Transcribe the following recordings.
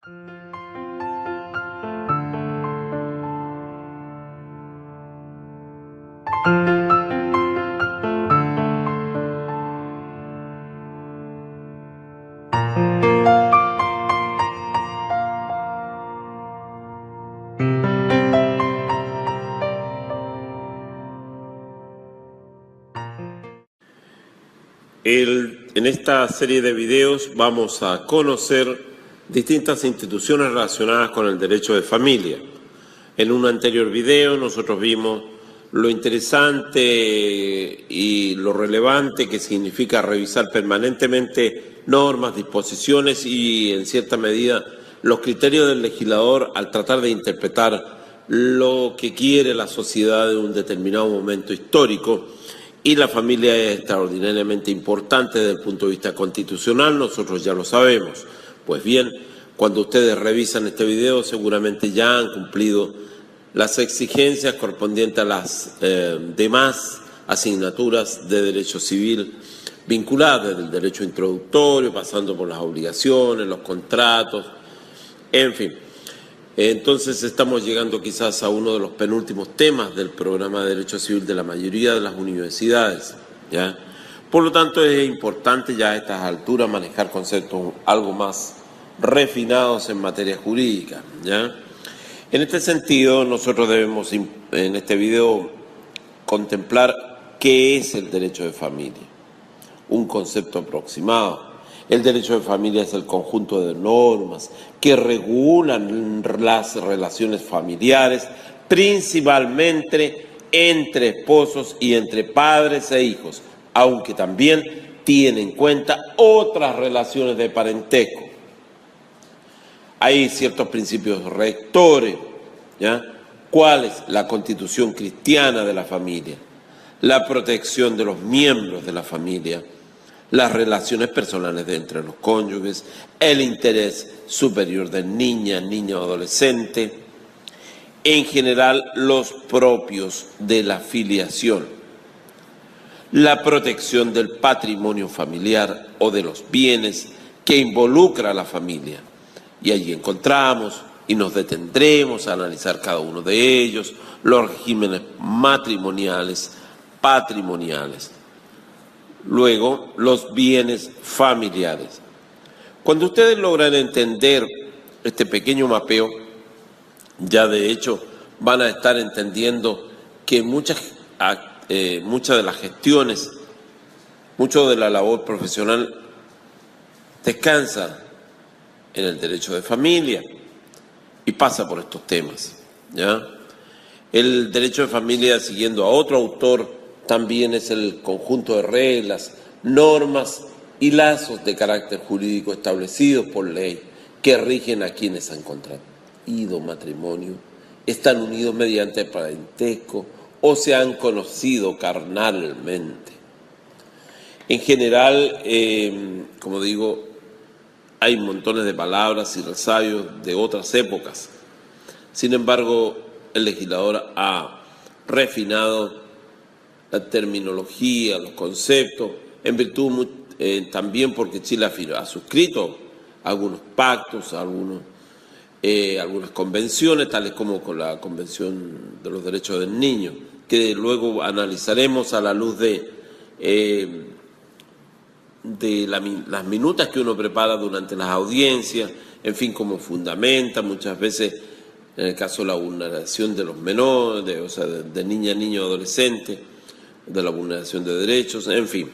En esta serie de videos vamos a conocer distintas instituciones relacionadas con el derecho de familia. En un anterior video nosotros vimos lo interesante y lo relevante que significa revisar permanentemente normas, disposiciones y, en cierta medida, los criterios del legislador al tratar de interpretar lo que quiere la sociedad en un determinado momento histórico. Y la familia es extraordinariamente importante desde el punto de vista constitucional, nosotros ya lo sabemos. Pues bien, cuando ustedes revisan este video seguramente ya han cumplido las exigencias correspondientes a las demás asignaturas de derecho civil vinculadas, desde el derecho introductorio, pasando por las obligaciones, los contratos, en fin. Entonces estamos llegando quizás a uno de los penúltimos temas del programa de Derecho Civil de la mayoría de las universidades, ¿ya? Por lo tanto, es importante ya a estas alturas manejar conceptos algo más refinados en materia jurídica, ¿ya? En este sentido, nosotros debemos en este video contemplar qué es el derecho de familia, un concepto aproximado. El derecho de familia es el conjunto de normas que regulan las relaciones familiares, principalmente entre esposos y entre padres e hijos, aunque también tiene en cuenta otras relaciones de parentesco. Hay ciertos principios rectores, ¿ya? ¿Cuál es? La constitución cristiana de la familia, la protección de los miembros de la familia, las relaciones personales entre los cónyuges, el interés superior de niña o adolescente, en general los propios de la filiación, la protección del patrimonio familiar o de los bienes que involucra a la familia. Y allí encontramos y nos detendremos a analizar cada uno de ellos, los regímenes matrimoniales, patrimoniales. Luego, los bienes familiares. Cuando ustedes logran entender este pequeño mapeo, ya de hecho van a estar entendiendo que muchas de las gestiones, mucho de la labor profesional descansa en el derecho de familia y pasa por estos temas, ¿ya? El derecho de familia, siguiendo a otro autor, también es el conjunto de reglas, normas y lazos de carácter jurídico establecidos por ley que rigen a quienes han contraído matrimonio, están unidos mediante parentesco o se han conocido carnalmente. En general, como digo, hay montones de palabras y resabios de otras épocas. Sin embargo, el legislador ha refinado la terminología, los conceptos, en virtud también porque Chile ha suscrito algunos pactos, algunas convenciones, tales como con la Convención de los Derechos del Niño, que luego analizaremos a la luz de las minutas que uno prepara durante las audiencias, en fin, como fundamenta muchas veces, en el caso de la vulneración de los menores, o sea, de niña, niño, adolescente, de la vulneración de derechos, en fin.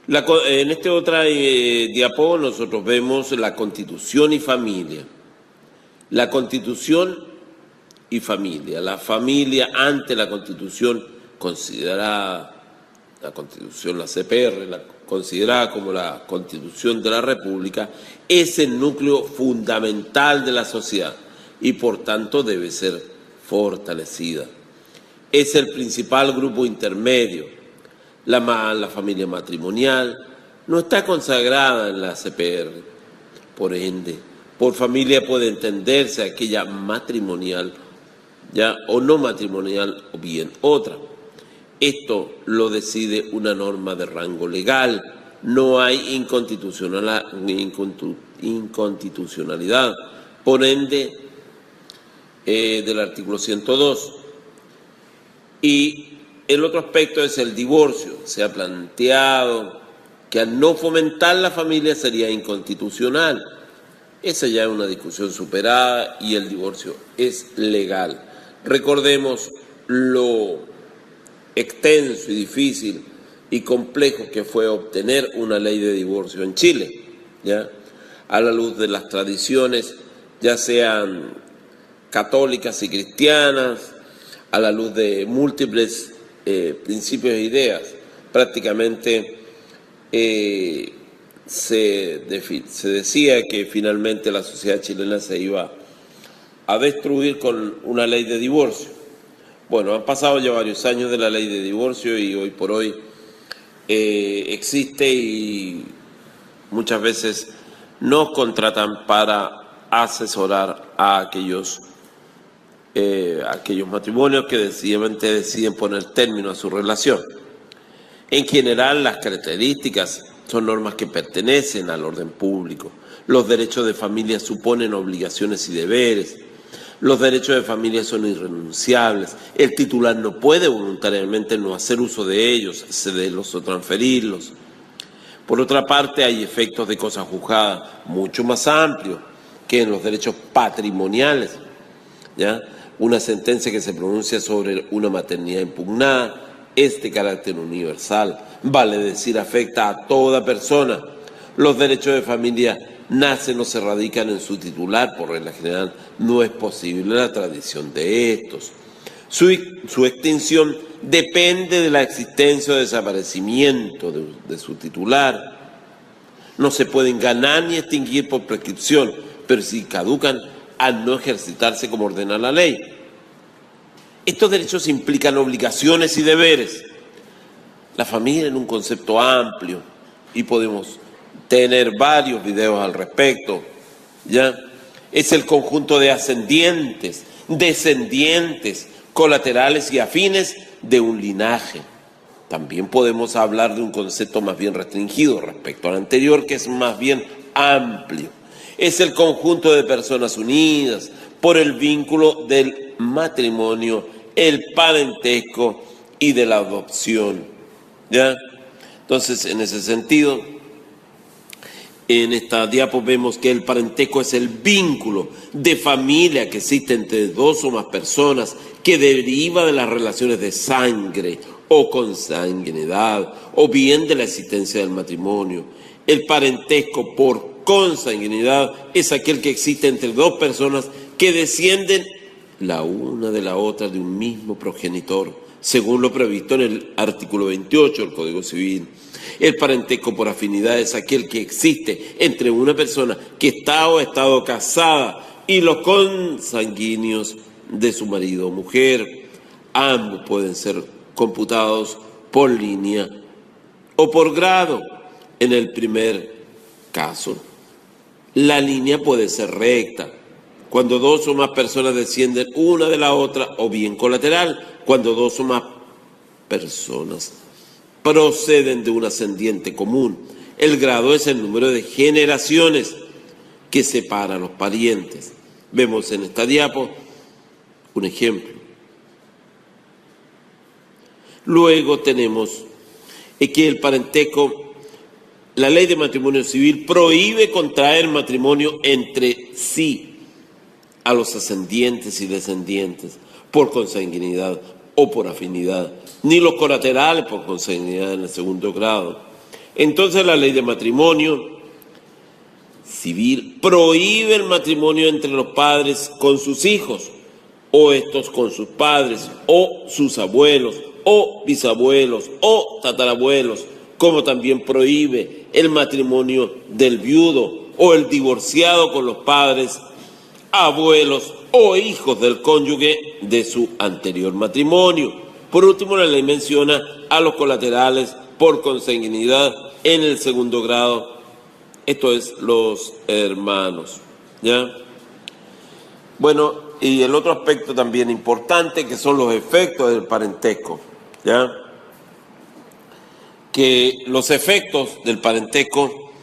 En este otra diapo nosotros vemos la Constitución y familia. La Constitución y familia. La familia ante la Constitución considerada, la Constitución, la CPR, considerada como la Constitución de la República, es el núcleo fundamental de la sociedad y por tanto debe ser fortalecida. Es el principal grupo intermedio. La familia matrimonial no está consagrada en la CPR. Por ende, por familia puede entenderse aquella matrimonial, ya, o no matrimonial, o bien otra. Esto lo decide una norma de rango legal no hay inconstitucionalidad. Por ende, del artículo 102. Y el otro aspecto es el divorcio. Se ha planteado que al no fomentar la familia sería inconstitucional. Esa ya es una discusión superada y el divorcio es legal. Recordemos lo extenso y difícil y complejo que fue obtener una ley de divorcio en Chile, ¿ya? A la luz de las tradiciones, ya sean católicas y cristianas, a la luz de múltiples principios e ideas. Prácticamente se decía que finalmente la sociedad chilena se iba a destruir con una ley de divorcio. Bueno, han pasado ya varios años de la ley de divorcio y hoy por hoy existe y muchas veces nos contratan para asesorar a aquellos matrimonios que deciden poner término a su relación. En general, las características son normas que pertenecen al orden público. Los derechos de familia suponen obligaciones y deberes. Los derechos de familia son irrenunciables. El titular no puede voluntariamente no hacer uso de ellos, cederlos o transferirlos. Por otra parte, hay efectos de cosa juzgada mucho más amplios que en los derechos patrimoniales, ¿ya? Una sentencia que se pronuncia sobre una maternidad impugnada es de carácter universal, vale decir, afecta a toda persona. Los derechos de familia nacen o se radican en su titular, por regla general no es posible la tradición de estos. Su extinción depende de la existencia o desaparecimiento de su titular. No se pueden ganar ni extinguir por prescripción, pero si caducan al no ejercitarse como ordena la ley. Estos derechos implican obligaciones y deberes. La familia en un concepto amplio, y podemos tener varios videos al respecto, ¿ya? Es el conjunto de ascendientes, descendientes, colaterales y afines de un linaje. También podemos hablar de un concepto más bien restringido respecto al anterior, que es más bien amplio. Es el conjunto de personas unidas por el vínculo del matrimonio, el parentesco y de la adopción, ¿ya? Entonces, en ese sentido, en esta diapo vemos que el parentesco es el vínculo de familia que existe entre dos o más personas que deriva de las relaciones de sangre o consanguinidad, o bien de la existencia del matrimonio. El parentesco por consanguinidad es aquel que existe entre dos personas que descienden la una de la otra de un mismo progenitor, según lo previsto en el artículo 28 del Código Civil. El parentesco por afinidad es aquel que existe entre una persona que está o ha estado casada y los consanguíneos de su marido o mujer. Ambos pueden ser computados por línea o por grado. En el primer caso, la línea puede ser recta, cuando dos o más personas descienden una de la otra, o bien colateral, cuando dos o más personas proceden de un ascendiente común. El grado es el número de generaciones que separa a los parientes. Vemos en esta diapo un ejemplo. Luego tenemos que el parentesco, la ley de matrimonio civil prohíbe contraer matrimonio entre sí a los ascendientes y descendientes por consanguinidad o por afinidad, ni los colaterales por consanguinidad en el segundo grado. Entonces la ley de matrimonio civil prohíbe el matrimonio entre los padres con sus hijos, o estos con sus padres, o sus abuelos, o bisabuelos, o tatarabuelos, como también prohíbe el matrimonio del viudo o el divorciado con los padres, abuelos o hijos del cónyuge de su anterior matrimonio. Por último, la ley menciona a los colaterales por consanguinidad en el segundo grado, esto es, los hermanos, ¿ya? Bueno, y el otro aspecto también importante, que son los efectos del parentesco, ¿ya? que los efectos del parentesco,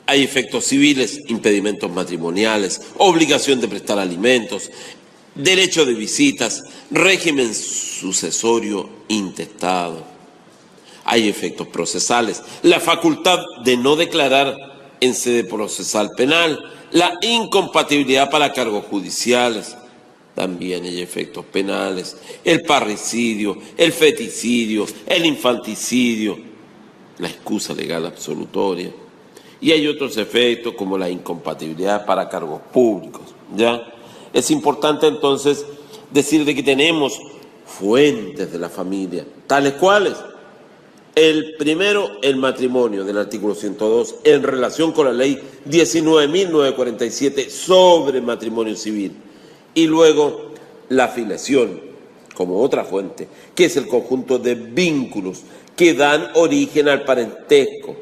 hay efectos civiles, impedimentos matrimoniales, obligación de prestar alimentos, derecho de visitas, régimen sucesorio intestado. Hay efectos procesales, la facultad de no declarar en sede procesal penal, la incompatibilidad para cargos judiciales. También hay efectos penales, el parricidio, el feticidio, el infanticidio, la excusa legal absolutoria. Y hay otros efectos como la incompatibilidad para cargos públicos, ¿ya? Es importante entonces decir de que tenemos fuentes de la familia, tales cuales: el primero, el matrimonio del artículo 102 en relación con la ley 19.947 sobre matrimonio civil. Y luego la filiación como otra fuente, que es el conjunto de vínculos que dan origen al parentesco,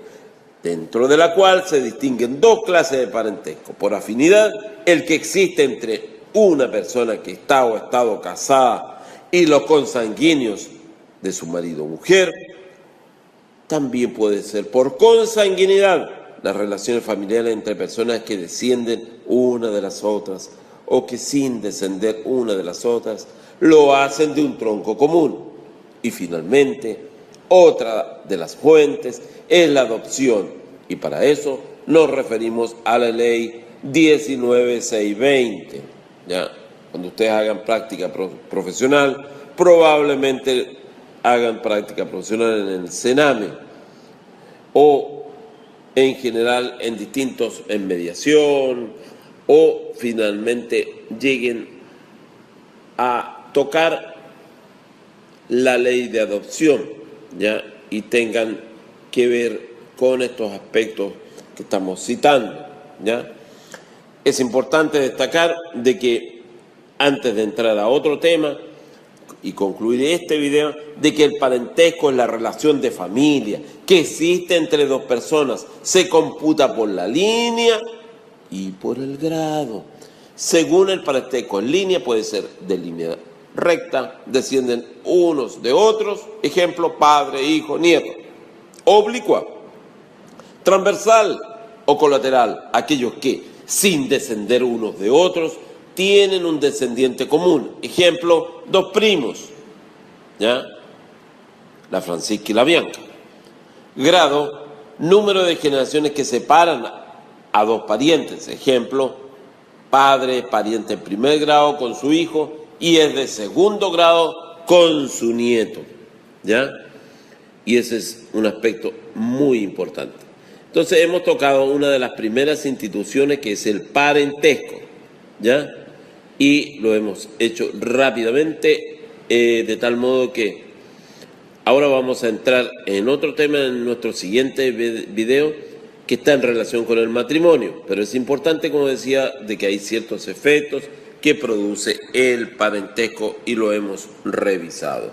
dentro de la cual se distinguen dos clases de parentesco. Por afinidad, el que existe entre una persona que está o ha estado casada y los consanguíneos de su marido o mujer. También puede ser por consanguinidad, las relaciones familiares entre personas que descienden una de las otras o que sin descender una de las otras lo hacen de un tronco común. Y finalmente, otra de las fuentes es la adopción, y para eso nos referimos a la ley 19.620. ¿Ya? Cuando ustedes hagan práctica profesional, probablemente hagan práctica profesional en el Sename o en general en mediación, o finalmente lleguen a tocar la ley de adopción, ¿ya? Y tengan que ver con estos aspectos que estamos citando, ¿ya? Es importante destacar de que, antes de entrar a otro tema y concluir este video, de que el parentesco es la relación de familia que existe entre dos personas, se computa por la línea y por el grado. Según el parentesco en línea, puede ser de línea recta, descienden unos de otros, ejemplo, padre, hijo, nieto. Oblicua, transversal o colateral, aquellos que, sin descender unos de otros, tienen un descendiente común. Ejemplo, dos primos, ¿ya? La Francisca y la Bianca. Grado, número de generaciones que separan a dos parientes. Ejemplo, padre, pariente en primer grado con su hijo y es de segundo grado con su nieto, ¿ya? Y ese es un aspecto muy importante. Entonces hemos tocado una de las primeras instituciones, que es el parentesco, ¿ya? Y lo hemos hecho rápidamente, de tal modo que ahora vamos a entrar en otro tema en nuestro siguiente video, que está en relación con el matrimonio. Pero es importante, como decía, de que hay ciertos efectos que produce el parentesco y lo hemos revisado.